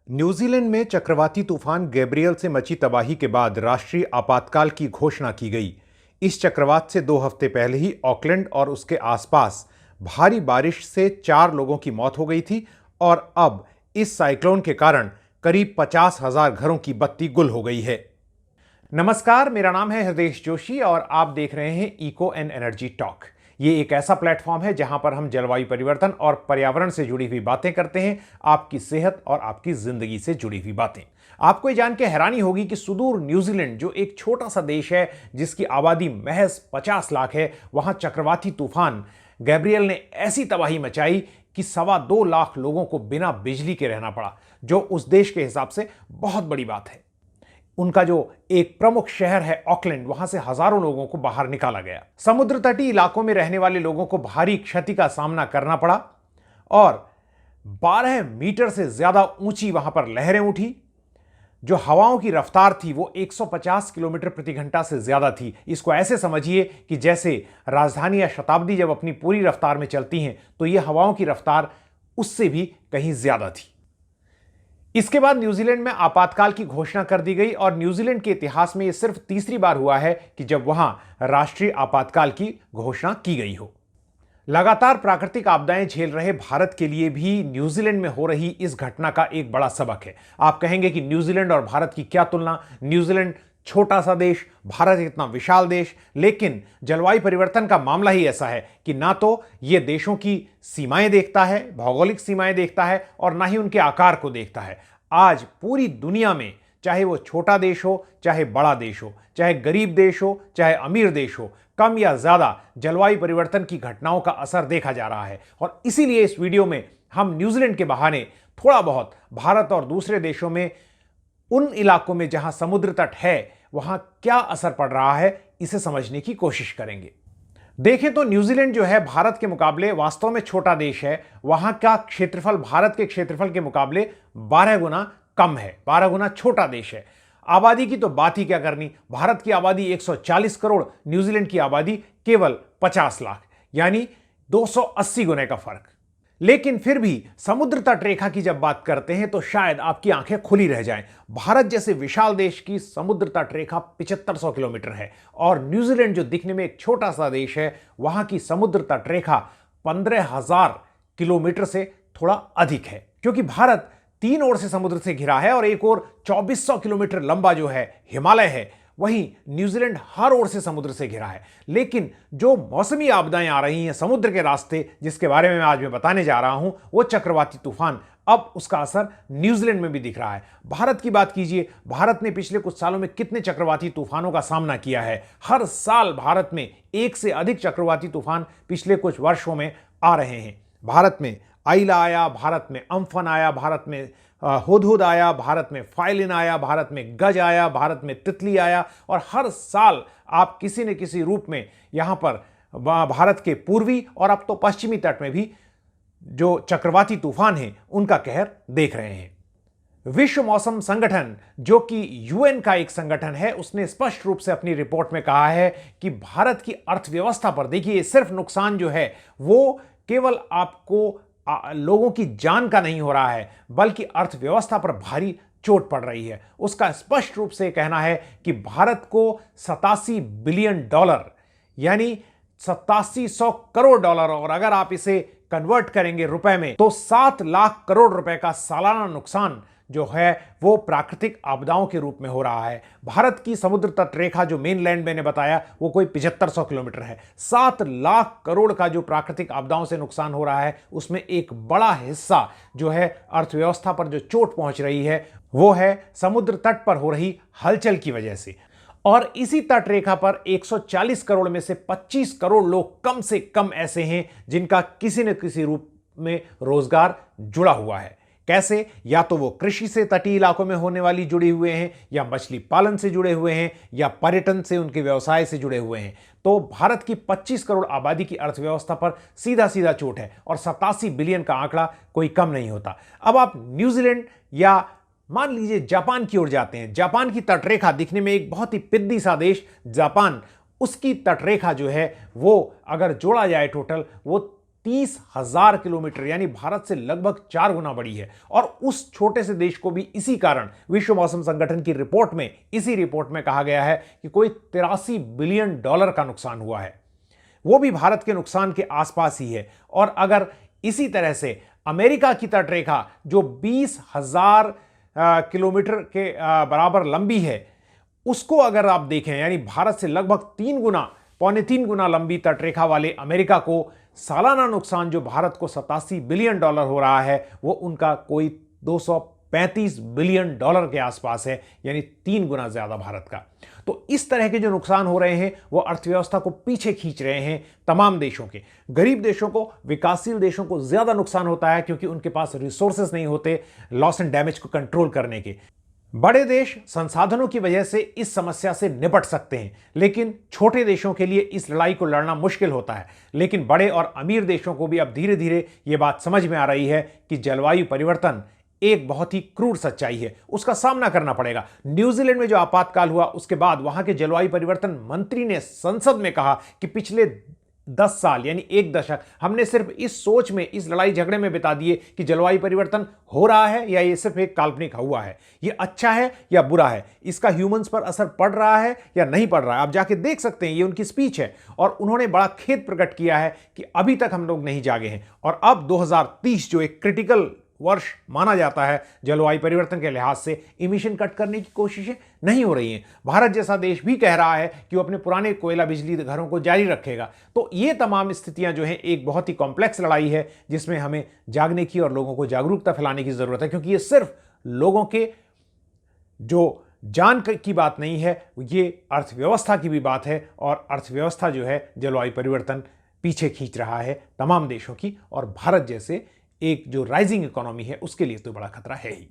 New Zealand में चक्रवाती तूफान गैब्रियल से मची तबाही के बाद राष्ट्रीय आपातकाल की घोषणा की गई। इस चक्रवात से 2 हफ्ते पहले ही ऑकलैंड और उसके आसपास भारी बारिश से 4 लोगों की मौत हो गई थी और अब इस साइक्लोन के कारण करीब 50,000 घरों की बत्ती गुल हो गई है। नमस्कार, मेरा नाम है हृदय जोशी और आप देख रहे हैं इको एंड एनर्जी टॉक। ये एक ऐसा प्लेटफॉर्म है जहां पर हम जलवायु परिवर्तन और पर्यावरण से जुड़ी हुई बातें करते हैं, आपकी सेहत और आपकी जिंदगी से जुड़ी हुई बातें। आपको ये जान के हैरानी होगी कि सुदूर न्यूजीलैंड, जो एक छोटा सा देश है जिसकी आबादी महज 50 लाख है, वहां चक्रवाती तूफान गैब्रियल ने ऐसी तबाही मचाई कि 2.25 लाख लोगों को बिना बिजली के रहना पड़ा, जो उस देश के हिसाब से बहुत बड़ी बात है। उनका जो एक प्रमुख शहर है ऑकलैंड, वहां से हजारों लोगों को बाहर निकाला गया। समुद्र तटीय इलाकों में रहने वाले लोगों को भारी क्षति का सामना करना पड़ा और 12 मीटर से ज्यादा ऊंची वहां पर लहरें उठी। जो हवाओं की रफ्तार थी वो 150 किलोमीटर प्रति घंटा से ज्यादा थी। इसको ऐसे समझिए कि जैसे राजधानी या शताब्दी जब अपनी पूरी रफ्तार में चलती हैं तो ये हवाओं की रफ्तार उससे भी कहीं ज्यादा थी। इसके बाद न्यूजीलैंड में आपातकाल की घोषणा कर दी गई और न्यूजीलैंड के इतिहास में यह सिर्फ तीसरी बार हुआ है कि जब वहां राष्ट्रीय आपातकाल की घोषणा की गई हो। लगातार प्राकृतिक आपदाएं झेल रहे भारत के लिए भी न्यूजीलैंड में हो रही इस घटना का एक बड़ा सबक है। आप कहेंगे कि न्यूजीलैंड और भारत की क्या तुलना, न्यूजीलैंड छोटा सा देश, भारत इतना विशाल देश। लेकिन जलवायु परिवर्तन का मामला ही ऐसा है कि ना तो यह देशों की सीमाएं देखता है, भौगोलिक सीमाएं देखता है, और ना ही उनके आकार को देखता है। आज पूरी दुनिया में, चाहे वो छोटा देश हो, चाहे बड़ा देश हो, चाहे गरीब देश हो, चाहे अमीर देश हो, कम या ज्यादा जलवायु परिवर्तन की घटनाओं का असर देखा जा रहा है। और इसीलिए इस वीडियो में हम न्यूजीलैंड के बहाने थोड़ा बहुत भारत और दूसरे देशों में, उन इलाकों में जहां समुद्र तट है, वहां क्या असर पड़ रहा है, इसे समझने की कोशिश करेंगे। देखें तो न्यूजीलैंड जो है भारत के मुकाबले वास्तव में छोटा देश है। वहां का क्षेत्रफल भारत के क्षेत्रफल के मुकाबले 12 गुना कम है, 12 गुना छोटा देश है। आबादी की तो बात ही क्या करनी, भारत की आबादी 140 करोड़, न्यूजीलैंड की आबादी केवल 50 लाख, यानी 280 गुने का फर्क। लेकिन फिर भी समुद्र तट रेखा की जब बात करते हैं तो शायद आपकी आंखें खुली रह जाएं। भारत जैसे विशाल देश की समुद्र तट रेखा 7500 किलोमीटर है और न्यूजीलैंड जो दिखने में एक छोटा सा देश है, वहां की समुद्र तट रेखा 15,000 किलोमीटर से थोड़ा अधिक है। क्योंकि भारत 3 ओर से समुद्र से घिरा है और एक ओर 2400 किलोमीटर लंबा जो है हिमालय है, वहीं न्यूजीलैंड हर ओर से समुद्र से घिरा है। लेकिन जो मौसमी आपदाएं आ रही हैं समुद्र के रास्ते, जिसके बारे में आज मैं बताने जा रहा हूं, वो चक्रवाती तूफान, अब उसका असर न्यूजीलैंड में भी दिख रहा है। भारत की बात कीजिए, भारत ने पिछले कुछ सालों में कितने चक्रवाती तूफानों का सामना किया है। हर साल भारत में एक से अधिक चक्रवाती तूफान पिछले कुछ वर्षों में आ रहे हैं। भारत में आइला आया, भारत में अम्फन आया, भारत में हुदहुद आया, भारत में फाइलिन आया, भारत में गज आया, भारत में तितली आया, और हर साल आप किसी न किसी रूप में यहां पर भारत के पूर्वी और अब तो पश्चिमी तट में भी जो चक्रवाती तूफान हैं उनका कहर देख रहे हैं। विश्व मौसम संगठन, जो कि यूएन का एक संगठन है, उसने स्पष्ट रूप से अपनी रिपोर्ट में कहा है कि भारत की अर्थव्यवस्था पर, देखिए, सिर्फ नुकसान जो है वो केवल आपको लोगों की जान का नहीं हो रहा है, बल्कि अर्थव्यवस्था पर भारी चोट पड़ रही है। उसका स्पष्ट रूप से कहना है कि भारत को 87 बिलियन डॉलर, यानी 8700 करोड़ डॉलर, और अगर आप इसे कन्वर्ट करेंगे रुपए में तो 7 लाख करोड़ रुपए का सालाना नुकसान जो है वो प्राकृतिक आपदाओं के रूप में हो रहा है। भारत की समुद्र तट रेखा जो मेनलैंड मैंने बताया वो कोई 7500 किलोमीटर है। 7 लाख करोड़ का जो प्राकृतिक आपदाओं से नुकसान हो रहा है, उसमें एक बड़ा हिस्सा जो है अर्थव्यवस्था पर जो चोट पहुंच रही है वो है समुद्र तट पर हो रही हलचल की वजह से। और इसी तट रेखा पर 140 करोड़ में से 25 करोड़ लोग कम से कम ऐसे हैं जिनका किसी न किसी रूप में रोजगार जुड़ा हुआ है। कैसे? या तो वो कृषि से तटीय इलाकों में होने वाली जुड़े हुए हैं, या मछली पालन से जुड़े हुए हैं, या पर्यटन से, उनके व्यवसाय से जुड़े हुए हैं। तो भारत की 25 करोड़ आबादी की अर्थव्यवस्था पर सीधा सीधा चोट है और 87 बिलियन का आंकड़ा कोई कम नहीं होता। अब आप न्यूजीलैंड या मान लीजिए जापान की ओर जाते हैं। जापान की तटरेखा दिखने में एक बहुत ही पिद्दी सा देश जापान, उसकी तटरेखा जो है वो अगर जोड़ा जाए टोटल, वो 30,000 किलोमीटर यानी भारत से लगभग 4 गुना बड़ी है। और उस छोटे से देश को भी इसी कारण विश्व मौसम संगठन की रिपोर्ट में, इसी रिपोर्ट में कहा गया है कि कोई 83 बिलियन डॉलर का नुकसान हुआ है, वो भी भारत के नुकसान के आसपास ही है। और अगर इसी तरह से अमेरिका की तटरेखा जो 20,000 किलोमीटर के बराबर लंबी है, उसको अगर आप देखें, यानी भारत से लगभग 3 गुना लंबी तटरेखा वाले अमेरिका को सालाना नुकसान जो भारत को 87 बिलियन डॉलर हो रहा है, वो उनका कोई 235 बिलियन डॉलर के आसपास है, यानी 3 गुना ज्यादा भारत का। तो इस तरह के जो नुकसान हो रहे हैं वो अर्थव्यवस्था को पीछे खींच रहे हैं तमाम देशों के। गरीब देशों को, विकासशील देशों को ज्यादा नुकसान होता है क्योंकि उनके पास रिसोर्सेज नहीं होते लॉस एंड डैमेज को कंट्रोल करने के। बड़े देश संसाधनों की वजह से इस समस्या से निपट सकते हैं, लेकिन छोटे देशों के लिए इस लड़ाई को लड़ना मुश्किल होता है। लेकिन बड़े और अमीर देशों को भी अब धीरे धीरे यह बात समझ में आ रही है कि जलवायु परिवर्तन एक बहुत ही क्रूर सच्चाई है, उसका सामना करना पड़ेगा। न्यूजीलैंड में जो आपातकाल हुआ उसके बाद वहां के जलवायु परिवर्तन मंत्री ने संसद में कहा कि पिछले 10 साल यानी 1 दशक हमने सिर्फ इस सोच में, इस लड़ाई झगड़े में बिता दिए कि जलवायु परिवर्तन हो रहा है या ये सिर्फ एक काल्पनिक हुआ है, ये अच्छा है या बुरा है, इसका ह्यूमंस पर असर पड़ रहा है या नहीं पड़ रहा है। आप जाके देख सकते हैं, ये उनकी स्पीच है। और उन्होंने बड़ा खेद प्रकट किया है कि अभी तक हम लोग नहीं जागे हैं और अब 2030 जो एक क्रिटिकल वर्ष माना जाता है जलवायु परिवर्तन के लिहाज से, इमिशन कट करने की कोशिशें नहीं हो रही हैं। भारत जैसा देश भी कह रहा है कि वो अपने पुराने कोयला बिजली घरों को जारी रखेगा। तो ये तमाम स्थितियां जो हैं एक बहुत ही कॉम्प्लेक्स लड़ाई है जिसमें हमें जागने की और लोगों को जागरूकता फैलाने की जरूरत है, क्योंकि ये सिर्फ लोगों के जो जान की बात नहीं है, ये अर्थव्यवस्था की भी बात है। और अर्थव्यवस्था जो है जलवायु परिवर्तन पीछे खींच रहा है तमाम देशों की, और भारत जैसे एक जो राइजिंग इकोनॉमी है उसके लिए तो बड़ा खतरा है ही।